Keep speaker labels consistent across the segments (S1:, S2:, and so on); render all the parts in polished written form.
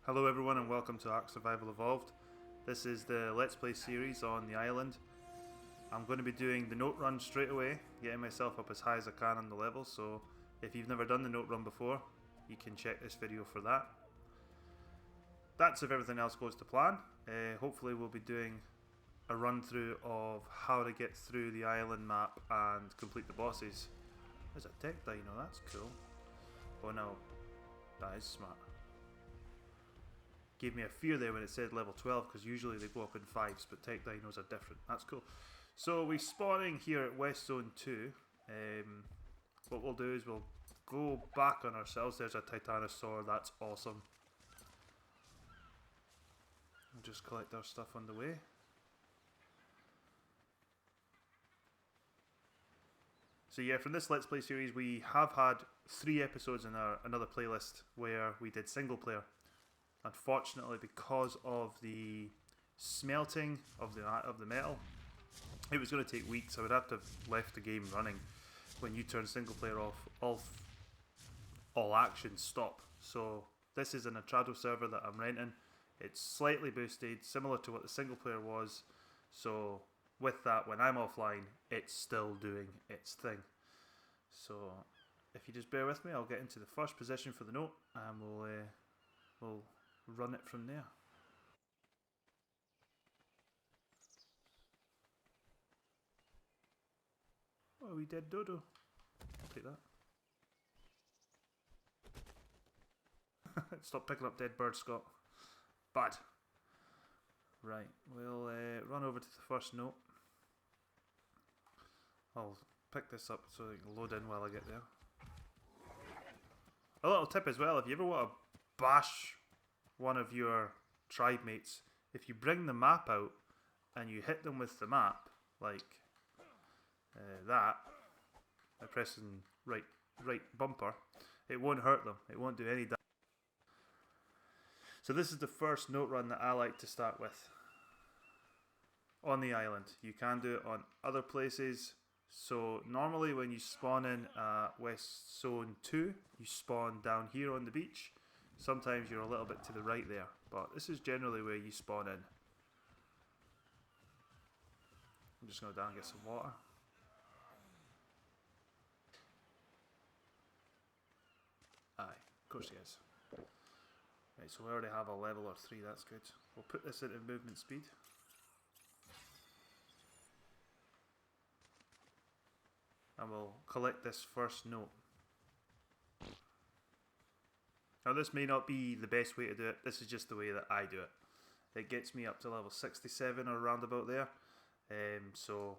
S1: Hello everyone and welcome to Ark Survival Evolved. This is the Let's Play series on the island. I'm going to be doing the note run straight away, getting myself up as high as I can on the level, so if you've never done the note run before, you can check this video for that. That's if everything else goes to plan. Hopefully we'll be doing a run through of how to get through the island map and complete the bosses. There's a tech dino, that's cool. Oh no, that is smart. Gave me a fear there when it said level 12 because usually they go up in 5s, but tech dinos are different. That's cool. So we're spawning here at West Zone 2. What we'll do is we'll go back on ourselves. There's a Titanosaur, that's awesome. We'll just collect our stuff on the way. So yeah, from this Let's Play series we have had 3 episodes in another playlist where we did single player. Unfortunately, because of the smelting of the metal, it was going to take weeks. I would have to have left the game running. When you turn single player off, all actions stop. So this is an Atrado server that I'm renting. It's slightly boosted, similar to what the single player was. So with that, when I'm offline, it's still doing its thing. So if you just bear with me, I'll get into the first position for the note, and we'll run it from there. Oh, we dead dodo. I'll take that. Stop picking up dead birds, Scott. Bad. Right, we'll run over to the first note. I'll pick this up so it can load in while I get there. A little tip as well, if you ever want to bash one of your tribe mates, if you bring the map out and you hit them with the map, like that, by pressing right bumper, it won't hurt them, it won't do any damage. So this is the first note run that I like to start with on the island. You can do it on other places. So normally when you spawn in West Zone 2, you spawn down here on the beach. Sometimes you're a little bit to the right there, but this is generally where you spawn in. I'm just going to go down and get some water. Aye, of course he is. Right, so we already have a level or 3, that's good. We'll put this into movement speed. And we'll collect this first note. Now this may not be the best way to do it, this is just the way that I do it. It gets me up to level 67 or around about there. So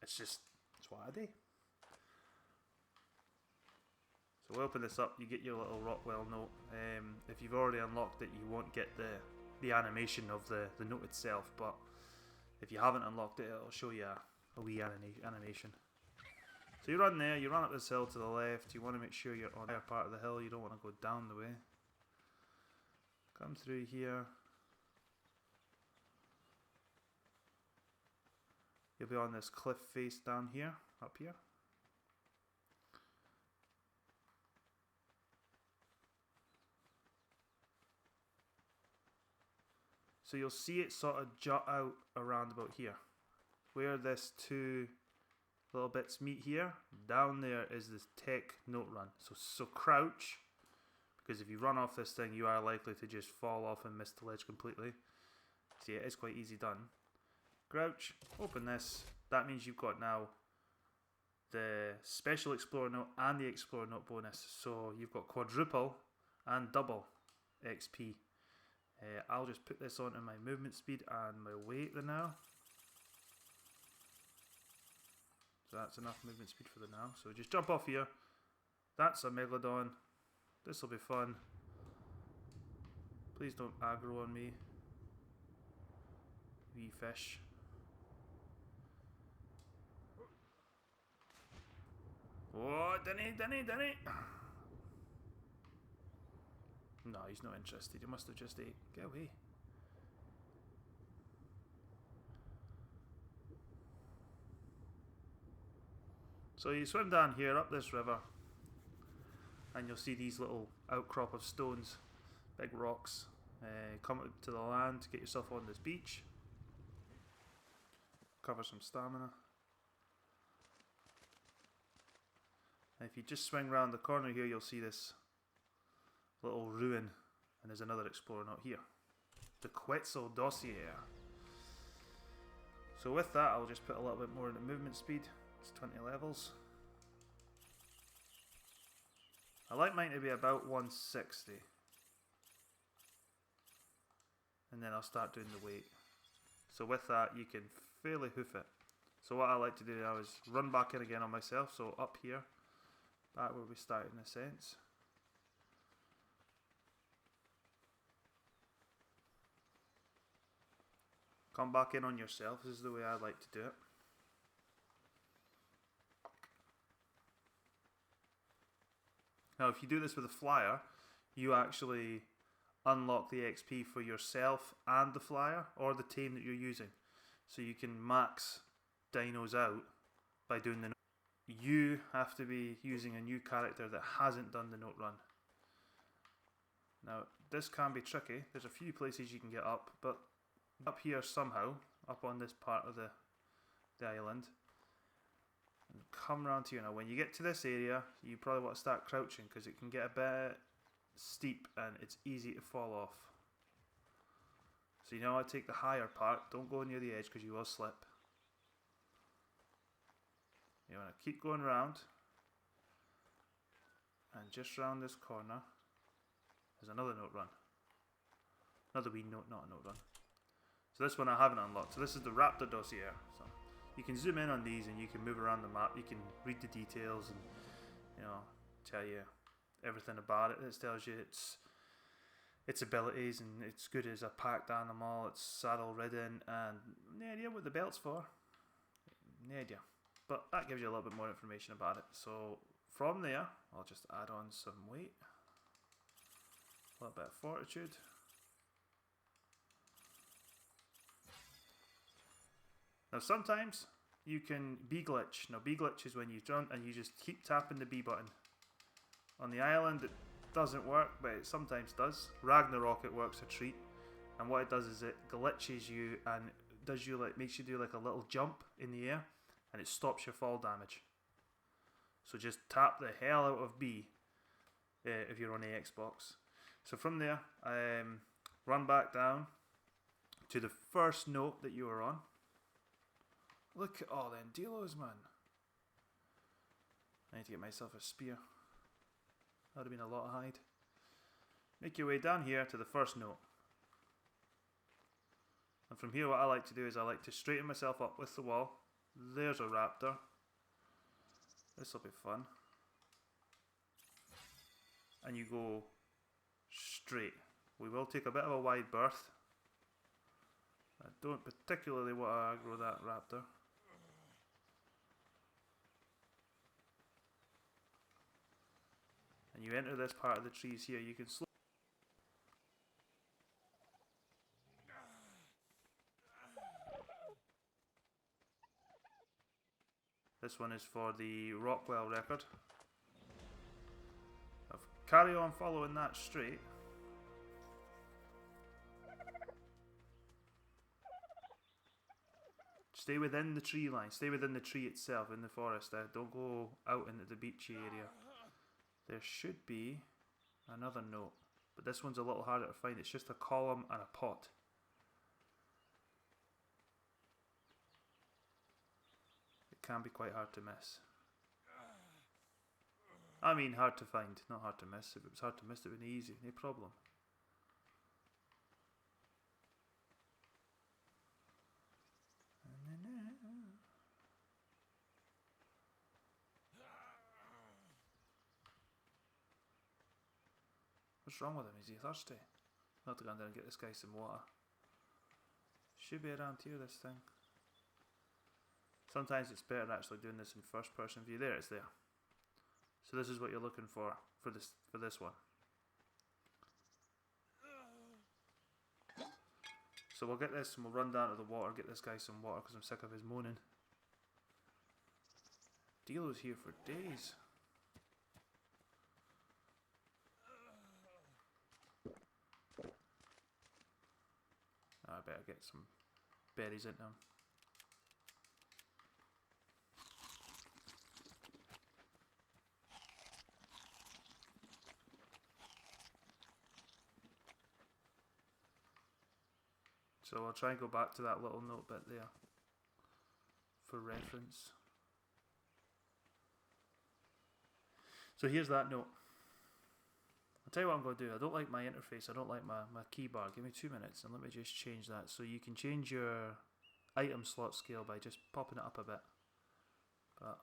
S1: it's what I do. So we'll open this up, you get your little Rockwell note. If you've already unlocked it, you won't get the animation of the note itself, but if you haven't unlocked it, it'll show you a wee animation. So you run there, you run up this hill to the left, you want to make sure you're on the higher part of the hill, you don't want to go down the way. Come through here. You'll be on this cliff face down here, up here. So you'll see it sort of jut out around about here. Where this 2 little bits meet here, down there is this tech note run. So crouch, because if you run off this thing you are likely to just fall off and miss the ledge completely. See, it is quite easy done. Crouch, open this, that means you've got now the special explorer note and the explorer note bonus, so you've got quadruple and double XP. I'll just put this onto my movement speed and my weight now. So that's enough movement speed for the now. So just jump off here. That's a Megalodon. This will be fun. Please don't aggro on me. Wee fish. Oh, Denny. No, he's not interested. He must have just ate. Get away. So you swim down here, up this river, and you'll see these little outcrop of stones. big rocks. Come up to the land, get yourself on this beach. Cover some stamina. And if you just swing round the corner here, you'll see this little ruin, and there's another explorer note here. The Quetzal Dossier. So with that, I'll just put a little bit more into movement speed. It's 20 levels. I like mine to be about 160. And then I'll start doing the weight. So with that, you can fairly hoof it. So what I like to do now is run back in again on myself. So up here, back where we started in a sense. Come back in on yourself. This is the way I like to do it. Now if you do this with a flyer, you actually unlock the XP for yourself and the flyer, or the team that you're using. So you can max dinos out by doing the note. You have to be using a new character that hasn't done the note run. Now this can be tricky. There's a few places you can get up, but up here somehow, up on this part of the island, and come around to here. Now when you get to this area, you probably want to start crouching because it can get a bit steep and it's easy to fall off. So you know how to take the higher part. Don't go near the edge because you will slip. You want to keep going around, and just round this corner there's another note run. Another wee note, not a note run. So this one I haven't unlocked. So this is the Raptor Dossier. So you can zoom in on these and you can move around the map. You can read the details and, you know, tell you everything about it. It tells you its abilities and it's good as a packed animal. It's saddle ridden, and no idea what the belt's for. No idea. But that gives you a little bit more information about it. So from there, I'll just add on some weight, a little bit of fortitude. Now sometimes you can B glitch. Now B glitch is when you jump and you just keep tapping the B button. On the island it doesn't work, but it sometimes does. Ragnarok it works a treat, and what it does is it glitches you and does you makes you do like a little jump in the air, and it stops your fall damage. So just tap the hell out of B if you're on the Xbox. So from there, run back down to the first note that you were on. Look at all them delos, man. I need to get myself a spear. That would have been a lot of hide. Make your way down here to the first note. And from here what I like to do is I like to straighten myself up with the wall. There's a raptor. This will be fun. And you go straight. We will take a bit of a wide berth. I don't particularly want to aggro that raptor. And you enter this part of the trees here. You can slow. This one is for the Rockwell record. Now, carry on following that straight. Stay within the tree line. Stay within the tree itself in the forest. Don't go out into the beachy area. There should be another note, but this one's a little harder to find. It's just a column and a pot. It can be quite hard to miss. I mean hard to find, not hard to miss. If it was hard to miss, it would be easy, no problem. What's wrong with him? Is he thirsty? I'll have to go down and get this guy some water. Should be around here, this thing. Sometimes it's better actually doing this in first person view. There, it's there. So this is what you're looking for this one. So we'll get this and we'll run down to the water, get this guy some water because I'm sick of his moaning. Dealo's here for days. better get some berries in them. So I'll try and go back to that little note bit there for reference. So here's that note. I'll tell you what I'm going to do. I don't like my interface. I don't like my key bar. Give me 2 minutes and let me just change that. So you can change your item slot scale by just popping it up a bit. But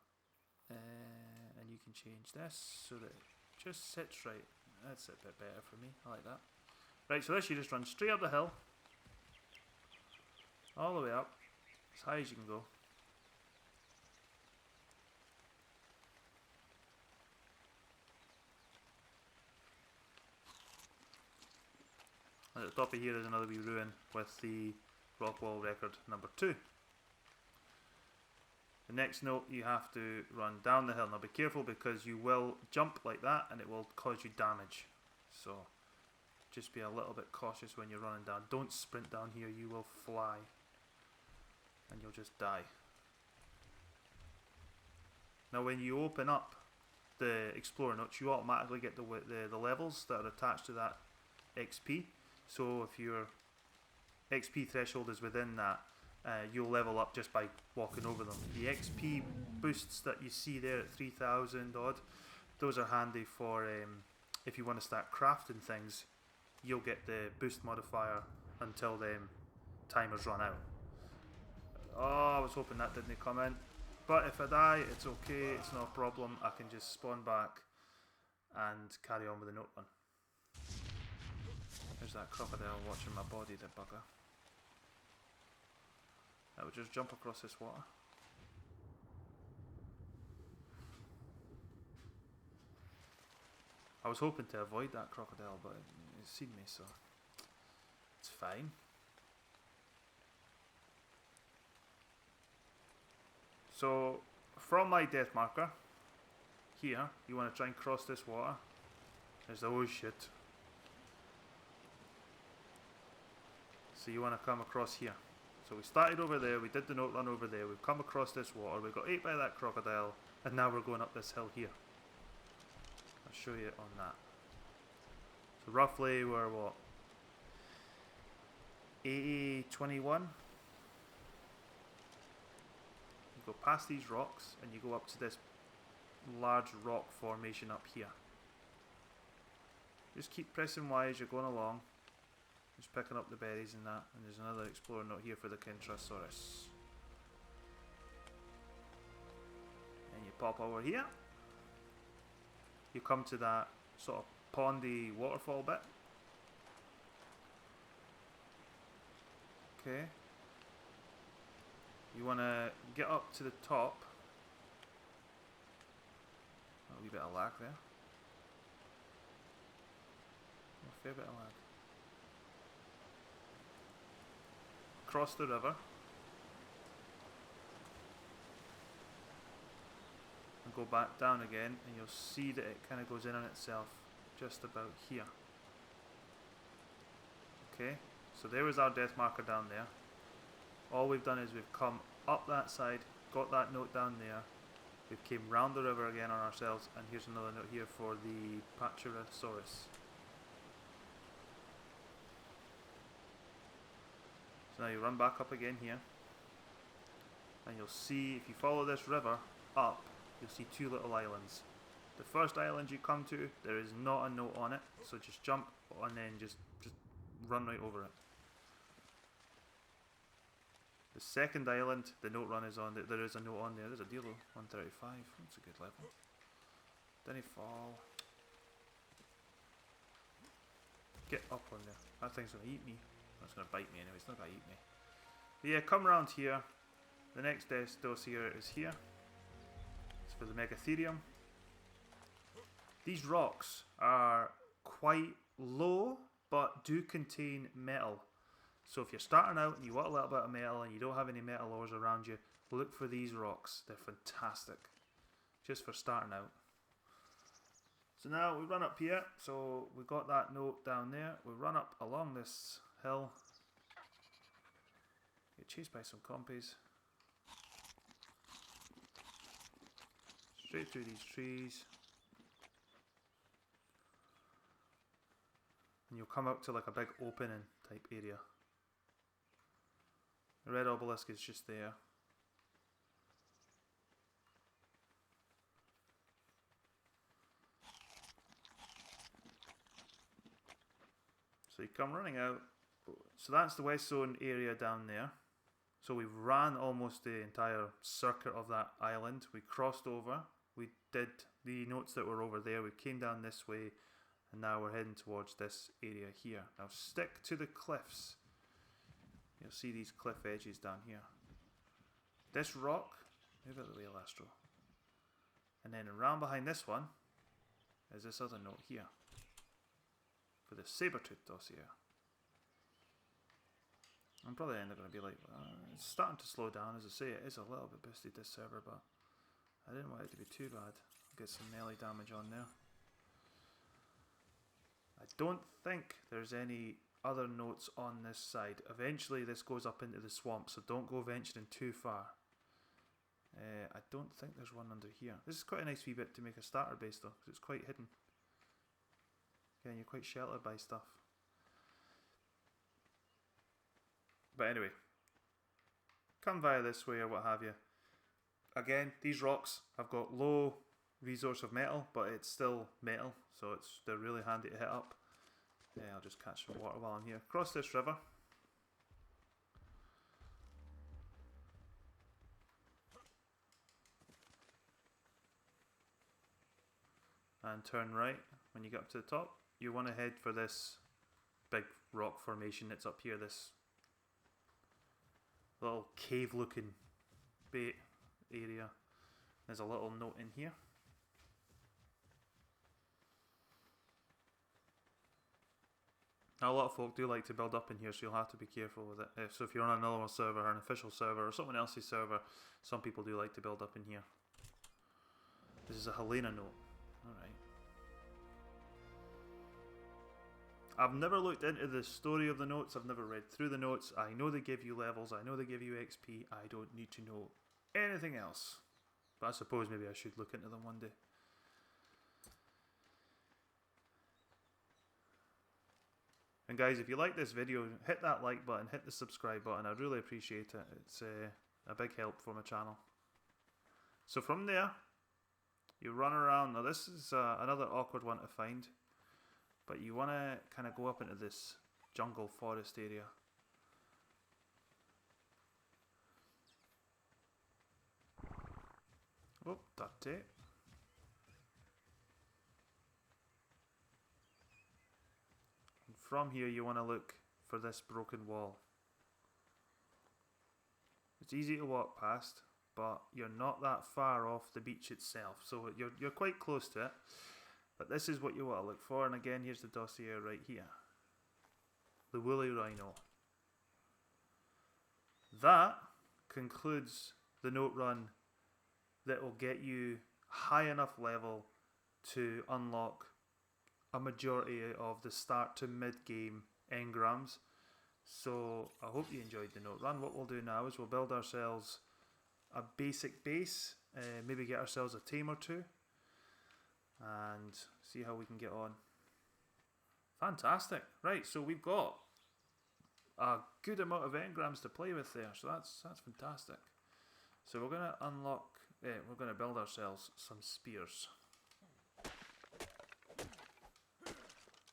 S1: and you can change this so that it just sits right. That's a bit better for me. I like that. Right, so this you just run straight up the hill. All the way up. As high as you can go. And at the top of here is another wee ruin with the rock wall record number 2. The next note, you have to run down the hill. Now be careful because you will jump like that and it will cause you damage. So just be a little bit cautious when you're running down. Don't sprint down here, you will fly. And you'll just die. Now when you open up the explorer notes, you automatically get the levels that are attached to that XP. So if your XP threshold is within that, you'll level up just by walking over them. The XP boosts that you see there at 3,000 odd, those are handy for if you want to start crafting things. You'll get the boost modifier until the timers run out. Oh, I was hoping that didn't come in. But if I die, it's okay, it's not a problem. I can just spawn back and carry on with the note run. There's that crocodile watching my body, the bugger. I would just jump across this water. I was hoping to avoid that crocodile, but it's seen me, so it's fine. So, from my death marker, here, you want to try and cross this water. There's the oh shit. So you want to come across here. So we started over there, we did the note run over there, we've come across this water, we got ate by that crocodile, and now we're going up this hill here. I'll show you on that. So roughly we're what? 80-21. You go past these rocks and you go up to this large rock formation up here. Just keep pressing Y as you're going along. Just picking up the berries and that. And there's another explorer note here for the Kentrosaurus. And you pop over here. You come to that sort of pondy waterfall bit. Okay. You want to get up to the top. A wee bit of lag there. A fair bit of lag. Cross the river. And go back down again, and you'll see that it kind of goes in on itself just about here. Okay, so there was our death marker down there. All we've done is we've come up that side, got that note down there, we came round the river again on ourselves, and here's another note here for the Pachyrhinosaurus. So now you run back up again here, and you'll see, if you follow this river up, you'll see two little islands. The first island you come to, there is not a note on it, so just jump and then just run right over it. The second island, the note run is on, there is a note on there, there's a deal though, 135, that's a good level. Didn't fall. Get up on there, that thing's going to eat me. It's going to bite me anyway, it's not going to eat me. But yeah, come around here. The next dose here is here. It's for the Megatherium. These rocks are quite low, but do contain metal. So if you're starting out and you want a little bit of metal and you don't have any metal ores around you, look for these rocks. They're fantastic. Just for starting out. So now we run up here. So we got that note down there. We run up along this hill. Get chased by some compies. Straight through these trees. And you'll come out to like a big opening type area. The red obelisk is just there. So you come running out. So that's the west zone area down there. So we've ran almost the entire circuit of that island. We crossed over. We did the notes that were over there. We came down this way. And now we're heading towards this area here. Now stick to the cliffs. You'll see these cliff edges down here. This rock, move out of the way, Lastro. And then around behind this one is this other note here. For the Sabertooth dossier. I'm probably going to be like, it's starting to slow down. As I say, it is a little bit boosted this server, but I didn't want it to be too bad. Get some melee damage on there. I don't think there's any other notes on this side. Eventually this goes up into the swamp, so don't go venturing too far. I don't think there's one under here. This is quite a nice wee bit to make a starter base though, because it's quite hidden. Again, you're quite sheltered by stuff. But anyway, come via this way or what have you. Again, these rocks have got low resource of metal, but it's still metal, so they're really handy to hit up. Yeah, I'll just catch some water while I'm here. Cross this river. And turn right when you get up to the top. You want to head for this big rock formation that's up here, this little cave looking bait area. There's a little note in here. Now, a lot of folk do like to build up in here, so you'll have to be careful with it. So if you're on another server, or an official server, or someone else's server, some people do like to build up in here. This is a Helena note. Alright. I've never looked into the story of the notes. I've never read through the notes. I know they give you levels. I know they give you XP. I don't need to know anything else. But I suppose maybe I should look into them one day. And guys, if you like this video, hit that like button, hit the subscribe button. I'd really appreciate it. It's a big help for my channel. So from there, you run around. Now this is another awkward one to find. But you want to kind of go up into this jungle forest area. Oh, dirty. And from here you want to look for this broken wall. It's easy to walk past, but you're not that far off the beach itself, so you're quite close to it. But this is what you want to look for, and again, here's the dossier right here. The woolly rhino. That concludes the note run that will get you high enough level to unlock a majority of the start to mid-game engrams. So I hope you enjoyed the note run. What we'll do now is we'll build ourselves a basic base, maybe get ourselves a tame or two, and see how we can get on. Fantastic. Right, so we've got a good amount of engrams to play with there, so that's fantastic. So we're going to unlock, we're going to build ourselves some spears.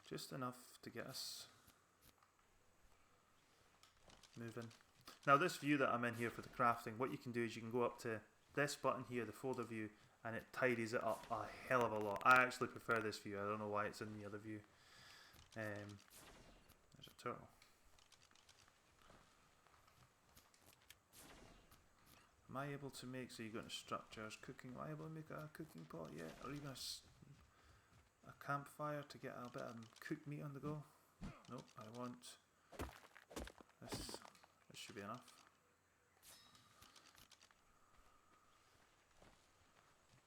S1: Just enough to get us moving. Now this view that I'm in here for the crafting, what you can do is you can go up to this button here, the folder view, and it tidies it up a hell of a lot. I actually prefer this view. I don't know why it's in the other view. There's a turtle. Am I able to make, so you go into structures, cooking, am I able to make a cooking pot yet? Or even a campfire to get a bit of cooked meat on the go? Nope, I want this. This should be enough.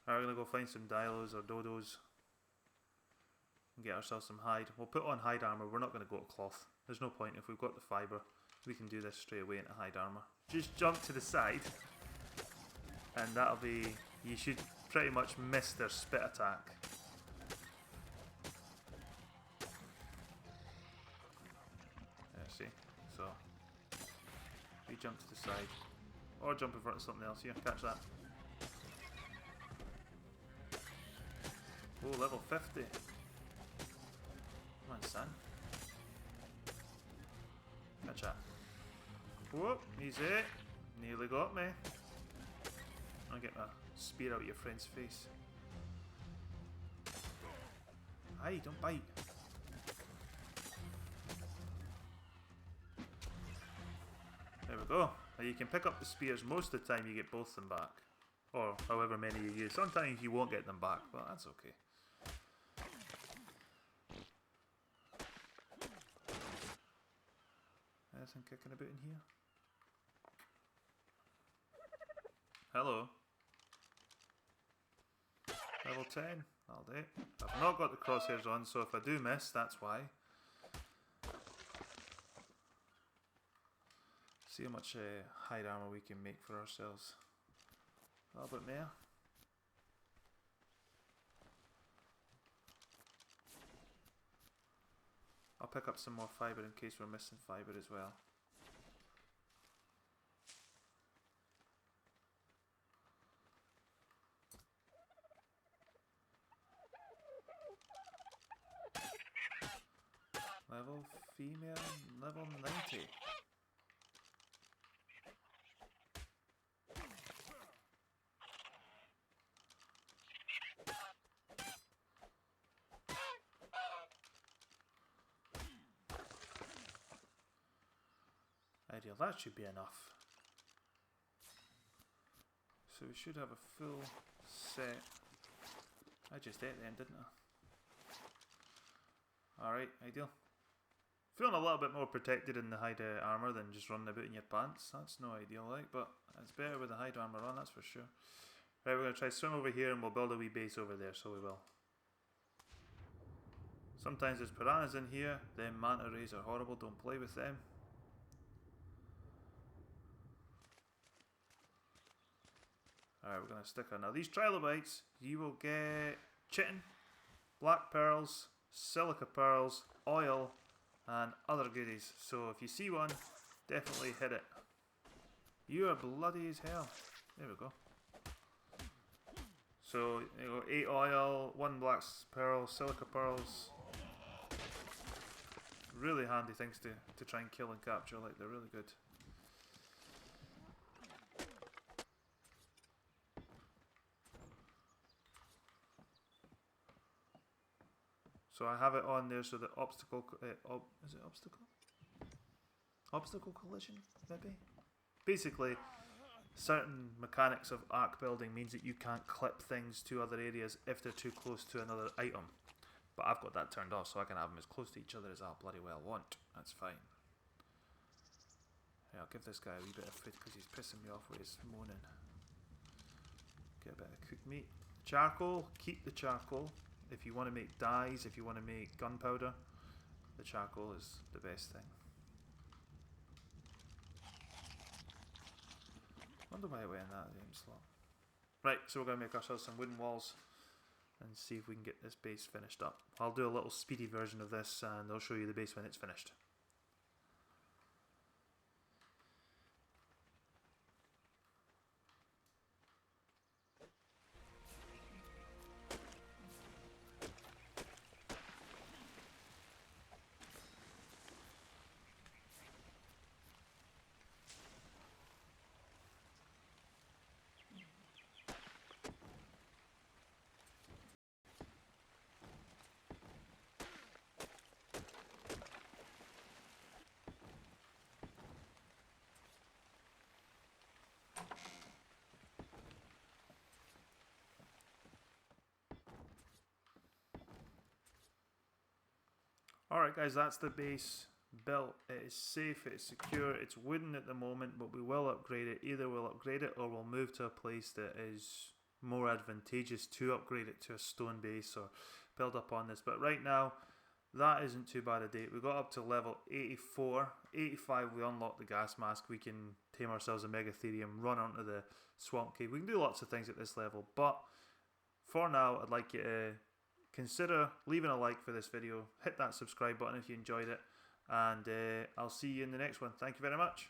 S1: Alright, we're going to go find some dilos or dodos and get ourselves some hide. We'll put on hide armor. We're not going to go to cloth. There's no point if we've got the fibre. we can do this straight away into hide armor. Just jump to the side, and that'll be... You should pretty much miss their spit attack. There, see? So, we jump to the side, or jump in front of something else. Here, catch that. Oh, level 50. Come on, son. Catch that. Whoop, easy. Nearly got me. I'll get my spear out your friend's face. Aye, don't bite. There we go. Now you can pick up the spears most of the time, you get both of them back. Or however many you use. Sometimes you won't get them back, but that's okay. Anything kicking about in here? Hello. Level 10. That'll do. I've not got the crosshairs on, so if I do miss, that's why. See how much hide armor we can make for ourselves. A little bit more. I'll pick up some more fibre in case we're missing fibre as well. Level female, level 90. Ideal, that should be enough. So we should have a full set. I just ate them, didn't I? Alright, ideal. Feeling a little bit more protected in the hide armour than just running about in your pants. That's no ideal, like, but it's better with the hide armour on, that's for sure. Right, we're going to try swim over here and we'll build a wee base over there, so we will. Sometimes there's piranhas in here, them manta rays are horrible, don't play with them. Alright, we're going to stick on. Now these trilobites, you will get chitin, black pearls, silica pearls, oil, and other goodies. So if you see one, definitely hit it. You are bloody as hell. There we go. So, you know, 8 oil, 1 black pearl, silica pearls. Really handy things to try and kill and capture, like they're really good. So I have it on there so that obstacle, is it obstacle? Obstacle collision, maybe? Basically, certain mechanics of arc building means that you can't clip things to other areas if they're too close to another item. But I've got that turned off so I can have them as close to each other as I bloody well want. That's fine. Yeah, I'll give this guy a wee bit of food because he's pissing me off with his moaning. Get a bit of cooked meat. Charcoal, keep the charcoal. If you want to make dyes, if you want to make gunpowder, the charcoal is the best thing. Wonder why it went in that slot. Right, so we're going to make ourselves some wooden walls and see if we can get this base finished up. I'll do a little speedy version of this and I'll show you the base when it's finished. Alright guys, that's the base built. It is safe, it is secure, it's wooden at the moment, but we will upgrade it. Either we'll upgrade it or we'll move to a place that is more advantageous to upgrade it to a stone base or build up on this. But right now, that isn't too bad a date. We got up to level 84. 85 we unlocked the gas mask. We can tame ourselves a Megatherium, run onto the swamp cave. We can do lots of things at this level, but for now I'd like you to consider leaving a like for this video. Hit that subscribe button if you enjoyed it, and I'll see you in the next one. Thank you very much.